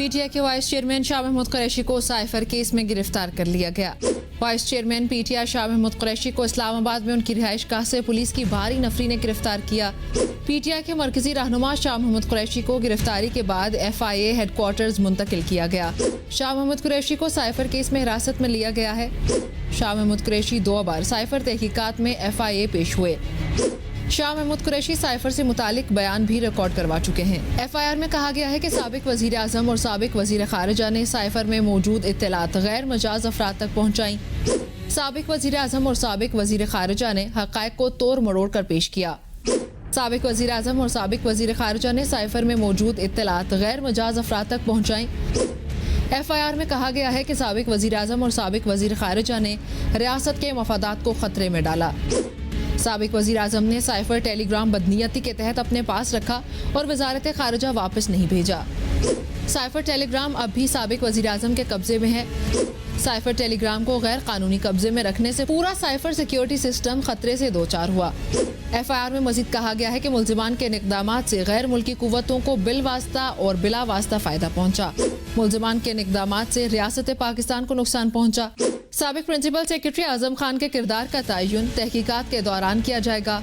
پی ٹی آئی کے vice chairman Shah Mahmood Qureshi کو cipher case میں گرفتار کر لیا گیا۔ وائس چیئرمین پی ٹی آئی شاہ محمود قریشی کو اسلام آباد میں ان کی رہائش گاہ سے پولیس کی بھاری نفری نے گرفتار کیا۔ پی ٹی آئی کے مرکزی رہنما شاہ محمود قریشی کو گرفتاری کے بعد ایف آئی اے ہیڈ کوارٹرز منتقل کیا گیا۔ شاہ محمود قریشی کو سائفر کیس میں حراست میں لیا گیا ہے۔ شاہ محمود قریشی 2 بار سائفر تحقیقات میں ایف آئی اے پیش ہوئے۔ شاہ محمود قریشی سائفر سے متعلق بیان بھی ریکارڈ کروا چکے ہیں۔ ایف آئی آر میں کہا گیا ہے کہ سابق وزیر اعظم اور سابق وزیر خارجہ نے سائفر میں موجود اطلاعات غیر مجاز افراد تک پہنچائیں۔ سابق وزیر اعظم اور سابق وزیر خارجہ نے حقائق کو توڑ مروڑ کر پیش کیا۔ سابق وزیر اعظم اور سابق وزیر خارجہ نے سائفر میں موجود اطلاعات غیر مجاز افراد تک پہنچائیں۔ ایف آئی آر میں کہا گیا ہے کہ سابق وزیر اعظم اور سابق وزیر خارجہ نے ریاست کے مفادات کو خطرے میں ڈالا۔ سابق وزیر اعظم نے سائفر ٹیلی گرام بدنیتی کے تحت اپنے پاس رکھا اور وزارت خارجہ واپس نہیں بھیجا۔ سائفر ٹیلی گرام اب بھی سابق وزیر اعظم کے قبضے میں ہے۔ سائفر ٹیلی گرام کو غیر قانونی قبضے میں رکھنے سے پورا سائفر سیکیورٹی سسٹم خطرے سے دوچار ہوا۔ ایف آئی آر میں مزید کہا گیا ہے کہ ملزمان کے اقدامات سے غیر ملکی قوتوں کو بالواسطہ اور بلا واسطہ فائدہ پہنچا۔ ملزمان کے اقدامات سے ریاست پاکستان کو نقصان پہنچا۔ سابق پرنسپل سیکرٹری اعظم خان کے کردار کا تعین تحقیقات کے دوران کیا جائے گا۔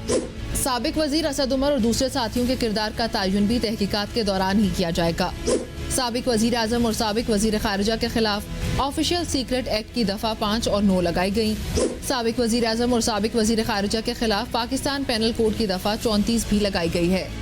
سابق وزیر اسد عمر اور دوسرے ساتھیوں کے کردار کا تعین بھی تحقیقات کے دوران ہی کیا جائے گا۔ سابق وزیر اعظم اور سابق وزیر خارجہ کے خلاف آفیشیل سیکرٹ ایکٹ کی دفعہ 5 اور 9 لگائی گئیں۔ سابق وزیر اعظم اور سابق وزیر خارجہ کے خلاف پاکستان پینل کوڈ کی دفعہ 34 بھی لگائی گئی ہے۔